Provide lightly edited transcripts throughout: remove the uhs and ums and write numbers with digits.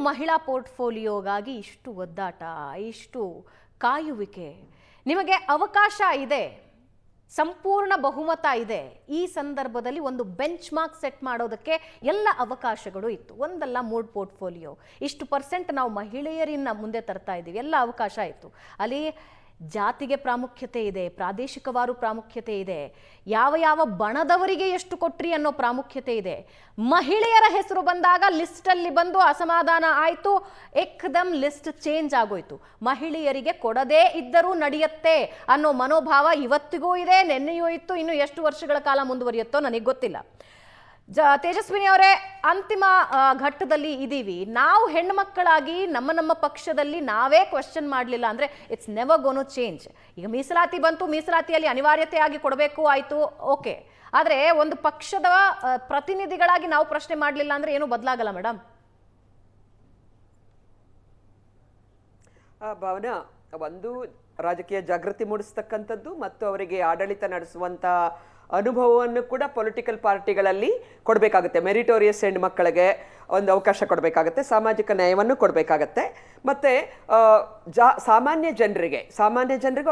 ಮಹಿಳಾ ಪೋರ್ಟ್ಫೋಲಿಯೋಗಾಗಿ ಇಷ್ಟು ಒದ್ದಾಟ, ಇಷ್ಟು ಕಾಯುವಿಕೆ. ನಿಮಗೆ ಅವಕಾಶ ಇದೆ, ಸಂಪೂರ್ಣ ಬಹುಮತ ಇದೆ. ಈ ಸಂದರ್ಭದಲ್ಲಿ ಒಂದು ಬೆಂಚ್ ಮಾರ್ಕ್ ಸೆಟ್ ಮಾಡೋದಕ್ಕೆ ಎಲ್ಲ ಅವಕಾಶಗಳು ಇತ್ತು. ಒಂದಲ್ಲ 3 ಪೋರ್ಟ್ಫೋಲಿಯೋ, ಇಷ್ಟು ಪರ್ಸೆಂಟ್ ನಾವು ಮಹಿಳೆಯರನ್ನ ಮುಂದೆ ತರ್ತಾ ಇದ್ದೀವಿ, ಎಲ್ಲ ಅವಕಾಶ ಇತ್ತು. ಅಲ್ಲಿ ಜಾತಿಗೆ ಪ್ರಾಮುಖ್ಯತೆ ಇದೆ, ಪ್ರಾದೇಶಿಕವಾರು ಪ್ರಾಮುಖ್ಯತೆ ಇದೆ, ಯಾವ ಯಾವ ಬಣದವರಿಗೆ ಎಷ್ಟು ಕೊಟ್ರಿ ಅನ್ನೋ ಪ್ರಾಮುಖ್ಯತೆ ಇದೆ. ಮಹಿಳೆಯರ ಹೆಸರು ಬಂದಾಗ ಲಿಸ್ಟಲ್ಲಿ ಬಂದು ಅಸಮಾಧಾನ ಆಯಿತು, ಏಕದಮ್ ಲಿಸ್ಟ್ ಚೇಂಜ್ ಆಗೋಯ್ತು. ಮಹಿಳೆಯರಿಗೆ ಕೊಡದೇ ಇದ್ದರೂ ನಡೆಯುತ್ತೆ ಅನ್ನೋ ಮನೋಭಾವ ಇವತ್ತಿಗೂ ಇದೆ, ನೆನ್ನೆಯೂ ಇತ್ತು, ಇನ್ನು ಎಷ್ಟು ವರ್ಷಗಳ ಕಾಲ ಮುಂದುವರಿಯುತ್ತೋ ನನಗೆ ಗೊತ್ತಿಲ್ಲ. ತೇಜಸ್ವಿನಿ ಅವರೇ, ಅಂತಿಮ ಘಟ್ಟದಲ್ಲಿ ಇದ್ದೀವಿ. ನಾವು ಹೆಣ್ಮಕ್ಕಳಾಗಿ ನಮ್ಮ ಪಕ್ಷದಲ್ಲಿ ನಾವೇ ಕ್ವೆಶ್ಚನ್ ಮಾಡಲಿಲ್ಲ ಅಂದರೆ ಇಟ್ಸ್ ನೆವರ್ ಗೋನು ಚೇಂಜ್. ಈಗ ಮೀಸಲಾತಿ ಬಂತು, ಮೀಸಲಾತಿಯಲ್ಲಿ ಅನಿವಾರ್ಯತೆಯಾಗಿ ಕೊಡಬೇಕು ಆಯಿತು, ಓಕೆ. ಆದರೆ ಒಂದು ಪಕ್ಷದ ಪ್ರತಿನಿಧಿಗಳಾಗಿ ನಾವು ಪ್ರಶ್ನೆ ಮಾಡಲಿಲ್ಲ ಅಂದರೆ ಏನು ಬದಲಾಗಲ್ಲ ಮೇಡಮ್? ಭಾವನಾ, ಒಂದು ರಾಜಕೀಯ ಜಾಗೃತಿ ಮೂಡಿಸ್ತಕ್ಕಂಥದ್ದು ಮತ್ತು ಅವರಿಗೆ ಆಡಳಿತ ನಡೆಸುವಂಥ ಅನುಭವವನ್ನು ಕೂಡ ಪೊಲಿಟಿಕಲ್ ಪಾರ್ಟಿಗಳಲ್ಲಿ ಕೊಡಬೇಕಾಗುತ್ತೆ. ಮೆರಿಟೋರಿಯಸ್ ಹೆಣ್ಮಕ್ಕಳಿಗೆ ಒಂದು ಅವಕಾಶ ಕೊಡಬೇಕಾಗತ್ತೆ, ಸಾಮಾಜಿಕ ನ್ಯಾಯವನ್ನು ಕೊಡಬೇಕಾಗತ್ತೆ, ಮತ್ತು ಸಾಮಾನ್ಯ ಜನರಿಗೆ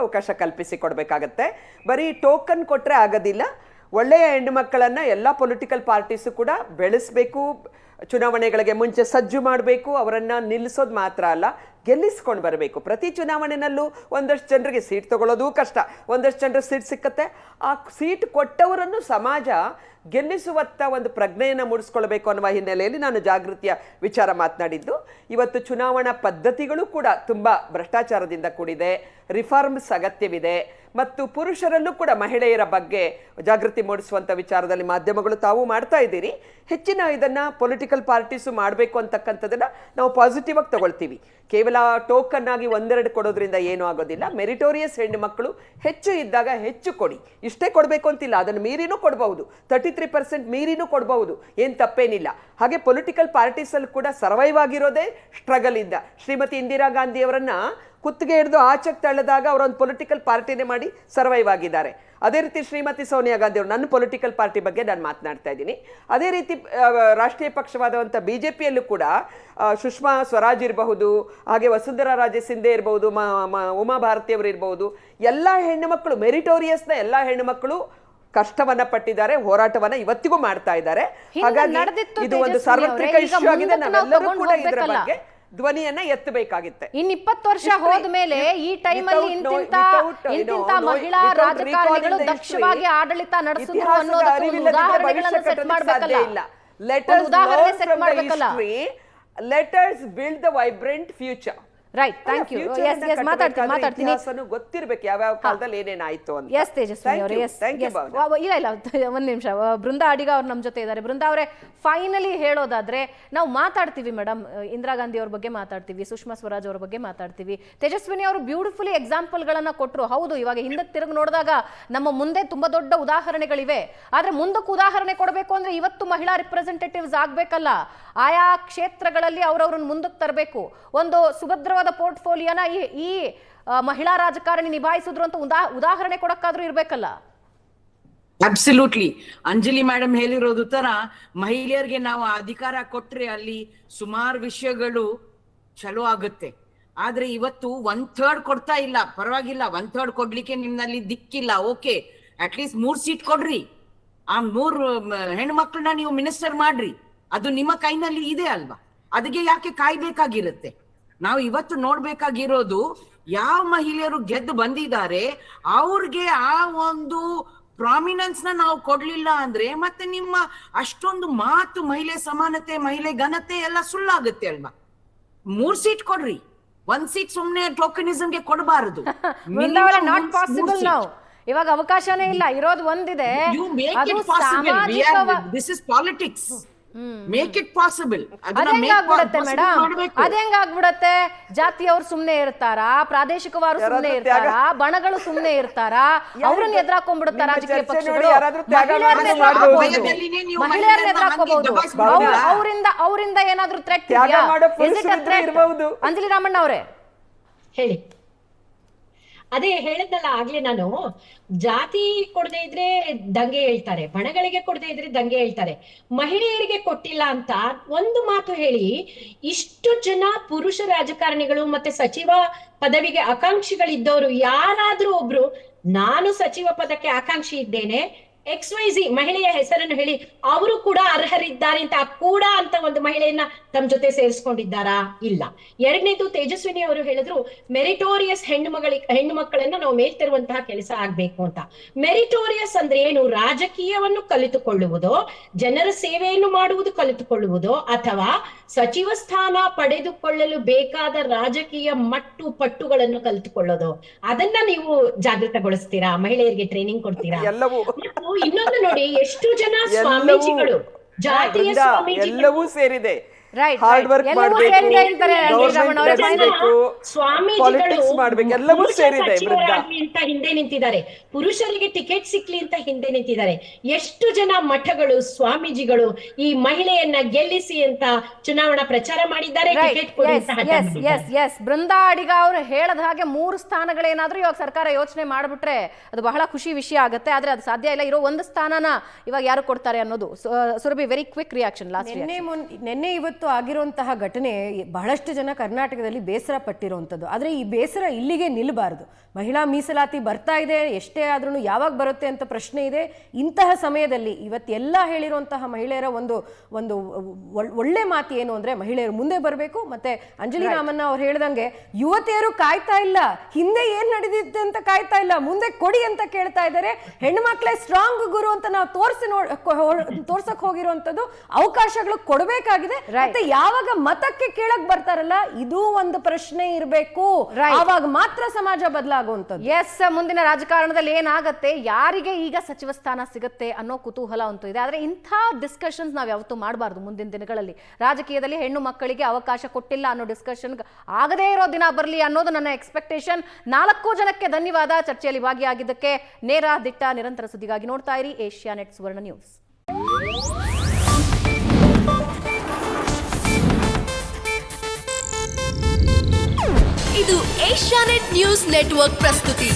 ಅವಕಾಶ ಕಲ್ಪಿಸಿ ಕೊಡಬೇಕಾಗತ್ತೆ. ಬರೀ ಟೋಕನ್ ಕೊಟ್ಟರೆ ಆಗೋದಿಲ್ಲ. ಒಳ್ಳೆಯ ಹೆಣ್ಣುಮಕ್ಕಳನ್ನು ಎಲ್ಲ ಪೊಲಿಟಿಕಲ್ ಪಾರ್ಟೀಸು ಕೂಡ ಬೆಳೆಸಬೇಕು, ಚುನಾವಣೆಗಳಿಗೆ ಮುಂಚೆ ಸಜ್ಜು ಮಾಡಬೇಕು. ಅವರನ್ನು ನಿಲ್ಲಿಸೋದು ಮಾತ್ರ ಅಲ್ಲ, ಗೆಲ್ಲಿಸ್ಕೊಂಡು ಬರಬೇಕು. ಪ್ರತಿ ಚುನಾವಣೆಯಲ್ಲೂ ಒಂದಷ್ಟು ಜನರಿಗೆ ಸೀಟ್ ತಗೊಳ್ಳೋದು ಕಷ್ಟ, ಒಂದಷ್ಟು ಜನರಿಗೆ ಸೀಟ್ ಸಿಕ್ಕತ್ತೆ. ಆ ಸೀಟ್ ಕೊಟ್ಟವರನ್ನು ಸಮಾಜ ಗೆಲ್ಲಿಸುವತ್ತ ಒಂದು ಪ್ರಜ್ಞೆಯನ್ನು ಮೂಡಿಸ್ಕೊಳ್ಬೇಕು ಅನ್ನುವ ಹಿನ್ನೆಲೆಯಲ್ಲಿ ನಾನು ಜಾಗೃತಿಯ ವಿಚಾರ ಮಾತನಾಡಿದ್ದು. ಇವತ್ತು ಚುನಾವಣಾ ಪದ್ಧತಿಗಳು ಕೂಡ ತುಂಬ ಭ್ರಷ್ಟಾಚಾರದಿಂದ ಕೂಡಿದೆ, ರಿಫಾರ್ಮ್ಸ್ ಅಗತ್ಯವಿದೆ, ಮತ್ತು ಪುರುಷರಲ್ಲೂ ಕೂಡ ಮಹಿಳೆಯರ ಬಗ್ಗೆ ಜಾಗೃತಿ ಮೂಡಿಸುವಂಥ ವಿಚಾರದಲ್ಲಿ ಮಾಧ್ಯಮಗಳು ತಾವು ಮಾಡ್ತಾ ಇದ್ದೀರಿ. ಹೆಚ್ಚಿನ ಇದನ್ನು ಪೊಲಿಟಿಕಲ್ ಪಾರ್ಟೀಸು ಮಾಡಬೇಕು ಅಂತಕ್ಕಂಥದ್ದನ್ನು ನಾವು ಪಾಸಿಟಿವ್ ಆಗಿ ತಗೊಳ್ತೀವಿ. ಕೇವಲ ಟೋಕನ್ ಆಗಿ ಒಂದೆರಡು ಕೊಡೋದ್ರಿಂದ ಏನೂ ಆಗೋದಿಲ್ಲ. ಮೆರಿಟೋರಿಯಸ್ ಹೆಣ್ಣು ಮಕ್ಕಳು ಹೆಚ್ಚು ಇದ್ದಾಗ ಹೆಚ್ಚು ಕೊಡಿ, ಇಷ್ಟೇ ಕೊಡಬೇಕು ಅಂತಿಲ್ಲ, ಅದನ್ನು ಮೀರಿನೂ ಕೊಡಬಹುದು, 33% ಮೀರಿನೂ ಕೊಡಬಹುದು, ಏನು ತಪ್ಪೇನಿಲ್ಲ. ಹಾಗೆ ಪೊಲಿಟಿಕಲ್ ಪಾರ್ಟೀಸಲ್ಲಿ ಕೂಡ ಸರ್ವೈವ್ ಆಗಿರೋದೇ ಸ್ಟ್ರಗಲ್ ಇಂದ. ಶ್ರೀಮತಿ ಇಂದಿರಾ ಗಾಂಧಿ ಅವರನ್ನ ಕುತ್ತಿಗೆ ಹಿಡಿದು ಆಚೆಗೆ ತಳ್ಳಿದಾಗ ಅವರೊಂದು ಪೊಲಿಟಿಕಲ್ ಪಾರ್ಟಿನೇ ಮಾಡಿ ಸರ್ವೈವ್ ಆಗಿದ್ದಾರೆ. ಅದೇ ರೀತಿ ಶ್ರೀಮತಿ ಸೋನಿಯಾ ಗಾಂಧಿ ಅವರು, ನನ್ನ ಪೊಲಿಟಿಕಲ್ ಪಾರ್ಟಿ ಬಗ್ಗೆ ನಾನು ಮಾತನಾಡ್ತಾ ಇದ್ದೀನಿ. ಅದೇ ರೀತಿ ರಾಷ್ಟ್ರೀಯ ಪಕ್ಷವಾದಂಥ BJPಯಲ್ಲೂ ಕೂಡ ಸುಷ್ಮಾ ಸ್ವರಾಜ್ ಇರಬಹುದು, ಹಾಗೆ ವಸುಂಧರಾ ರಾಜೇ ಸಿಂಧೆ ಇರಬಹುದು, ಉಮಾ ಭಾರತಿ ಅವರು ಇರಬಹುದು. ಎಲ್ಲ ಹೆಣ್ಣುಮಕ್ಕಳು, ಮೆರಿಟೋರಿಯಸ್ನ ಎಲ್ಲ ಹೆಣ್ಣುಮಕ್ಕಳು ಕಷ್ಟವನ್ನ ಪಟ್ಟಿದ್ದಾರೆ, ಹೋರಾಟವನ್ನ ಇವತ್ತಿಗೂ ಮಾಡ್ತಾ ಇದ್ದಾರೆ. ಹಾಗಾಗಿ ಇದು ಒಂದು ಸಾರ್ವತ್ರಿಕ ಇಶ್ಯೂ ಆಗಿದೆ. ನಾವೆಲ್ಲರೂ ಕೂಡ ಇದರ ಬಗ್ಗೆ ಧ್ವನಿಯನ್ನ ಎತ್ತಬೇಕಾಗಿತ್ತೆ. ಇನ್ನು 20 ವರ್ಷ ಹೋದ್ಮೇಲೆ ಈ ಟೈಮಲ್ಲಿ ಇಂತಿಂತ ಮಹಿಳಾ ರಾಜಕಾರಣಿಗಳು ದಕ್ಷವಾಗಿ ಆಡಳಿತ ನಡೆಸಿದ್ರು ಅನ್ನೋದಕ್ಕೆ ಉದಾಹರಣೆಗಳನ್ನು ಸೆಟ್ ಮಾಡಬೇಕಲ್ಲ. ಉದಾಹರಣೆ ಸೆಟ್ ಮಾಡಬೇಕಲ್ಲ. Let us build the vibrant future. Right, thank you. Yes ಮಾತಾಡ್ತೀನಿ. ಗೊತ್ತಿರ್ಬೇಕು ಯಾವ ಕಾಲದಲ್ಲಿ ಏನೇನಾಯ್ತು ಅಂತ. ಎಸ್ ತೇಜಸ್ವಿನಿ ಅವರೇ, ಇಲ್ಲ ಒಂದ್ ನಿಮಿಷ. ಬೃಂದಾ ಅಡಿಗ ಅವ್ರು ನಮ್ಮ ಜೊತೆ ಇದ್ದಾರೆ. ಬೃಂದಾ ಅವರೇ, ಫೈನಲಿ ಹೇಳೋದಾದ್ರೆ ನಾವು ಮಾತಾಡ್ತೀವಿ ಮೇಡಮ್, ಇಂದಿರಾ ಗಾಂಧಿ ಅವ್ರ ಬಗ್ಗೆ ಮಾತಾಡ್ತೀವಿ, ಸುಷ್ಮಾ ಸ್ವರಾಜ್ ಅವ್ರ ಬಗ್ಗೆ ಮಾತಾಡ್ತೀವಿ. ತೇಜಸ್ವಿನಿ ಅವರು ಬ್ಯೂಟಿಫುಲಿ ಎಕ್ಸಾಂಪಲ್ಗಳನ್ನ ಕೊಟ್ಟರು. ಹೌದು, ಇವಾಗ ಹಿಂದಕ್ಕೆ ತಿರುಗಿ ನೋಡಿದಾಗ ನಮ್ಮ ಮುಂದೆ ತುಂಬಾ ದೊಡ್ಡ ಉದಾಹರಣೆಗಳಿವೆ. ಆದ್ರೆ ಮುಂದಕ್ಕೆ ಉದಾಹರಣೆ ಕೊಡಬೇಕು ಅಂದ್ರೆ ಇವತ್ತು ಮಹಿಳಾ ರಿಪ್ರೆಸೆಂಟೇಟಿವ್ಸ್ ಆಗ್ಬೇಕಲ್ಲ. ಆಯಾ ಕ್ಷೇತ್ರಗಳಲ್ಲಿ ಅವರವ್ರನ್ನ ಮುಂದಕ್ಕೆ ತರಬೇಕು. ಒಂದು ಸುಭದ್ರವಾದ ಪೋರ್ಟ್ಫೋಲಿಯೋನ ಈ ಮಹಿಳಾ ರಾಜಕಾರಣಿ ನಿಭಾಯಿಸಿದ್ರು ಅಂತ ಉದಾಹರಣೆ ಕೊಡಕ್ಕಾದ್ರೂ ಇರ್ಬೇಕಲ್ಲ. ಅಬ್ಸಲ್ಯೂಟ್ಲಿ ಅಂಜಲಿ ಮೇಡಮ್ ಹೇಳಿರೋದು ತರ ಮಹಿಳೆಯರಿಗೆ ನಾವು ಅಧಿಕಾರ ಕೊಟ್ರೆ ಅಲ್ಲಿ ಸುಮಾರು ವಿಷಯಗಳು ಚಲೋ ಆಗುತ್ತೆ. ಆದ್ರೆ ಇವತ್ತು 1/3 ಕೊಡ್ತಾ ಇಲ್ಲ. ಪರವಾಗಿಲ್ಲ, 1/3 ಕೊಡ್ಲಿಕ್ಕೆ ನಿಮ್ನಲ್ಲಿ ದಿಕ್ಕಿಲ್ಲ, ಓಕೆ, ಅಟ್ಲೀಸ್ಟ್ 3 ಸೀಟ್ ಕೊಡ್ರಿ. ಆ 3 ಹೆಣ್ಮಕ್ಳನ್ನ ನೀವು ಮಿನಿಸ್ಟರ್ ಮಾಡ್ರಿ. ಅದು ನಿಮ್ಮ ಕೈನಲ್ಲಿ ಇದೆ ಅಲ್ವಾ? ಅದಕ್ಕೆ ಯಾಕೆ ಕಾಯ್ಬೇಕಾಗಿರುತ್ತೆ? ನಾವು ಇವತ್ತು ನೋಡ್ಬೇಕಾಗಿರೋದು ಯಾವ ಮಹಿಳೆಯರು ಗೆದ್ದು ಬಂದಿದ್ದಾರೆ ಅವ್ರಿಗೆ ಆ ಒಂದು ಪ್ರಾಮಿನೆನ್ಸ್ ನಾವು ಕೊಡ್ಲಿಲ್ಲ ಅಂದ್ರೆ ಮತ್ತೆ ನಿಮ್ಮ ಅಷ್ಟೊಂದು ಮಾತು ಮಹಿಳೆ ಸಮಾನತೆ, ಮಹಿಳೆ ಘನತೆ ಎಲ್ಲ ಸುಳ್ಳಾಗುತ್ತೆ ಅಲ್ವಾ? 3 ಸೀಟ್ ಕೊಡ್ರಿ, 1 ಸೀಟ್ ಸುಮ್ನೆ ಟೋಕನಿಸಮ್ಗೆ ಕೊಡಬಾರದು. ಇವಾಗ ಅವಕಾಶನೇ ಇಲ್ಲ, ಇರೋದು ಒಂದಿದೆ. This is politics. Make it possible. ಅದೇಂಗಾಗ್ಬಿಡತ್ತೆ ಮೇಡಮ್, ಅದೇಂಗಾಗ್ಬಿಡತ್ತೆ? ಜಾತಿಯವ್ರು ಸುಮ್ನೆ ಇರ್ತಾರಾ? ಪ್ರಾದೇಶಿಕವಾರು ಸುಮ್ನೆ ಇರ್ತಾರಾ? ಬಣಗಳು ಸುಮ್ನೆ ಇರ್ತಾರಾ? ಅವ್ರನ್ನ ಎದುರಾಕೊಂಡ್ಬಿಡುತ್ತಾ ರಾಜಕೀಯ ಪಕ್ಷಗಳು? ಮಹಿಳೆಯರನ್ನ ಎದುರಾಕೋಬಹುದು. ಅವರಿಂದ ಏನಾದ್ರೂ ಥ್ರೆಟ್ ಇದೆಯಾ? ಅಂಜಲಿ ರಾಮಣ್ಣ ಅವರೇ ಹೇಳಿ. ಅದೇ ಹೇಳಿದ್ನಲ್ಲ ಆಗ್ಲೇ ನಾನು, ಜಾತಿ ಕೊಡದೆ ಇದ್ರೆ ದಂಗೆ ಹೇಳ್ತಾರೆ, ಬಣಗಳಿಗೆ ಕೊಡದೆ ಇದ್ರೆ ದಂಗೆ ಹೇಳ್ತಾರೆ, ಮಹಿಳೆಯರಿಗೆ ಕೊಟ್ಟಿಲ್ಲ ಅಂತ ಒಂದು ಮಾತು ಹೇಳಿ ಇಷ್ಟು ಜನ ಪುರುಷ ರಾಜಕಾರಣಿಗಳು ಮತ್ತೆ ಸಚಿವ ಪದವಿಗೆ ಆಕಾಂಕ್ಷಿಗಳಿದ್ದವರು ಯಾರಾದ್ರೂ ಒಬ್ರು ನಾನು ಸಚಿವ ಪದಕ್ಕೆ ಆಕಾಂಕ್ಷಿ ಇದ್ದೇನೆ XYZ ಮಹಿಳೆಯ ಹೆಸರನ್ನು ಹೇಳಿ ಅವರು ಕೂಡ ಅರ್ಹರಿದ್ದಾರೆ ಅಂತ ಕೂಡ ಅಂತ ಒಂದು ಮಹಿಳೆಯನ್ನ ತಮ್ಮ ಜೊತೆ ಸೇರಿಸ್ಕೊಂಡಿದ್ದಾರಾ? ಇಲ್ಲ. ಎರಡನೇದು, ತೇಜಸ್ವಿನಿ ಅವರು ಹೇಳಿದ್ರು ಮೆರಿಟೋರಿಯಸ್ ಹೆಣ್ಣು ಮಕ್ಕಳನ್ನ ನಾವು ಮೇಲ್ತಿರುವಂತಹ ಕೆಲಸ ಆಗ್ಬೇಕು ಅಂತ. ಮೆರಿಟೋರಿಯಸ್ ಅಂದ್ರೆ ಏನು? ರಾಜಕೀಯವನ್ನು ಕಲಿತುಕೊಳ್ಳುವುದೋ, ಜನರ ಸೇವೆಯನ್ನು ಮಾಡುವುದು ಕಲಿತುಕೊಳ್ಳುವುದೋ, ಅಥವಾ ಸಚಿವ ಸ್ಥಾನ ಪಡೆದುಕೊಳ್ಳಲು ಬೇಕಾದ ರಾಜಕೀಯ ಪಟ್ಟುಗಳನ್ನು ಕಲಿತುಕೊಳ್ಳೋದು, ಅದನ್ನ ನೀವು ಜಾಗೃತಗೊಳಿಸ್ತೀರಾ? ಮಹಿಳೆಯರಿಗೆ ಟ್ರೈನಿಂಗ್ ಕೊಡ್ತೀರಾ? ಎಲ್ಲವೂ ಇನ್ನೊಂದು ನೋಡಿ, ಎಷ್ಟು ಜನ ಸ್ವಾಮೀಜಿಗಳು, ಜಾತಿಯ ಸ್ವಾಮೀಜಿಗಳು ಎಲ್ಲವೂ ಸೇರಿದೆ. Right, ಹಾರ್ಡ್ ವರ್ಕ್ ಎಲ್ಲವೂ ಮಾಡಬೇಕು, ಸೇರಿದೆ ಅಂತಾರೆ ಗವರ್ನಮೆಂಟ್ ನಡೆಸಬೇಕು, ಪಾಲಿಟಿಕ್ಸ್ ಮಾಡಬೇಕು, ಎಲ್ಲವೂ ಸೇರಿದೆ. ಅಂತ ಹಿಂದೆ ನಿಂತಿದ್ದಾರೆ, ಪುರುಷರಿಗೆ ಟಿಕೆಟ್ ಸಿಕ್ಲಿ ಅಂತ ಹಿಂದೆ ನಿಂತಿದ್ದಾರೆ. ಎಷ್ಟು ಜನ ಮಠಗಳು, ಸ್ವಾಮೀಜಿಗಳು ಈ ಮಹಿಳೆಯನ್ನ ಗೆಲ್ಲಿಸಿ ಅಂತ ಚುನಾವಣಾ ಪ್ರಚಾರ ಮಾಡಿದ್ದಾರೆ, ಟಿಕೆಟ್ ಕೊಡಿ ಅಂತ ಹಠ ಮಾಡಿದ್ದಾರೆ. ಬೃಂದಾ ಅಡಿಗ ಅವರು ಹೇಳದ ಹಾಗೆ 3 ಸ್ಥಾನಗಳೇನಾದ್ರೂ ಇವಾಗ ಸರ್ಕಾರ ಯೋಚನೆ ಮಾಡ್ಬಿಟ್ರೆ ಅದು ಬಹಳ ಖುಷಿ ವಿಷಯ ಆಗುತ್ತೆ. ಆದ್ರೆ ಅದು ಸಾಧ್ಯ ಇಲ್ಲ. ಇರೋ ಒಂದು ಸ್ಥಾನನ ಇವಾಗ ಯಾರು ಕೊಡ್ತಾರೆ ಅನ್ನೋದು. Surabhi, very quick reaction. Last ನಿನ್ನೆ ಇವತ್ತು ಆಗಿರುವಂತಹ ಘಟನೆ ಬಹಳಷ್ಟು ಜನ ಕರ್ನಾಟಕದಲ್ಲಿ ಬೇಸರ ಪಟ್ಟಿರುವಂಥದ್ದು. ಆದರೆ ಈ ಬೇಸರ ಇಲ್ಲಿಗೆ ನಿಲ್ಲಬಾರದು. ಮಹಿಳಾ ಮೀಸಲಾತಿ ಬರ್ತಾ ಇದೆ, ಎಷ್ಟೇ ಆದ್ರೂ ಯಾವಾಗ ಬರುತ್ತೆ ಅಂತ ಪ್ರಶ್ನೆ ಇದೆ. ಇಂತಹ ಸಮಯದಲ್ಲಿ ಇವತ್ತೆಲ್ಲ ಹೇಳಿರುವಂತಹ ಮಹಿಳೆಯರ ಒಂದು ಒಳ್ಳೆ ಮಾತು ಏನು ಅಂದ್ರೆ, ಮಹಿಳೆಯರು ಮುಂದೆ ಬರಬೇಕು. ಮತ್ತೆ ಅಂಜಲಿ ರಾಮಣ್ಣ ಅವ್ರು ಹೇಳ್ದಂಗೆ ಯುವತಿಯರು ಕಾಯ್ತಾ ಇಲ್ಲ, ಹಿಂದೆ ಏನ್ ನಡೆದಿದೆ ಅಂತ ಕಾಯ್ತಾ ಇಲ್ಲ, ಮುಂದೆ ಕೊಡಿ ಅಂತ ಕೇಳ್ತಾ ಇದ್ದಾರೆ. ಹೆಣ್ಣು ಮಕ್ಕಳೇ ಸ್ಟ್ರಾಂಗ್ ಗುರು ಅಂತ ನಾವು ತೋರ್ಸಕ್ ಹೋಗಿರುವಂತದ್ದು ಅವಕಾಶಗಳು ಕೊಡಬೇಕಾಗಿದೆ. ಮತ್ತೆ ಯಾವಾಗ ಮತಕ್ಕೆ ಕೇಳಕ್ ಬರ್ತಾರಲ್ಲ, ಇದು ಒಂದು ಪ್ರಶ್ನೆ ಇರಬೇಕು. ಆವಾಗ ಮಾತ್ರ ಸಮಾಜ ಬದಲಾಗುವಂತದ್ದು. ಎಸ್, ಮುಂದಿನ ರಾಜಕಾರಣದಲ್ಲಿ ಏನಾಗತ್ತೆ, ಯಾರಿಗೆ ಈಗ ಸಚಿವ ಸ್ಥಾನ ಸಿಗುತ್ತೆ ಅನ್ನೋ ಕುತೂಹಲ ಅಂತೂ ಇದೆ. ಆದ್ರೆ ಇಂಥ ಡಿಸ್ಕಷನ್ಸ್ ನಾವು ಯಾವತ್ತೂ ಮಾಡಬಾರ್ದು ಮುಂದಿನ ದಿನಗಳಲ್ಲಿ. ರಾಜಕೀಯದಲ್ಲಿ ಹೆಣ್ಣು ಮಕ್ಕಳಿಗೆ ಅವಕಾಶ ಕೊಟ್ಟಿಲ್ಲ ಅನ್ನೋ ಡಿಸ್ಕಷನ್ ಆಗದೇ ಇರೋ ದಿನ ಬರಲಿ ಅನ್ನೋದು ನನ್ನ ಎಕ್ಸ್ಪೆಕ್ಟೇಷನ್. 4 ಜನಕ್ಕೆ ಧನ್ಯವಾದ ಚರ್ಚೆಯಲ್ಲಿ ಭಾಗಿಯಾಗಿದ್ದಕ್ಕೆ. ನೇರ ದಿಟ್ಟ ನಿರಂತರ ಸುದ್ದಿಗಾಗಿ ನೋಡ್ತಾ ಇರಿ ಏಷ್ಯಾನೆಟ್ ಸುವರ್ಣ ನ್ಯೂಸ್. ಇದು ಏಷ್ಯಾನೆಟ್ ನ್ಯೂಸ್ ನೆಟ್ವರ್ಕ್ ಪ್ರಸ್ತುತಿ.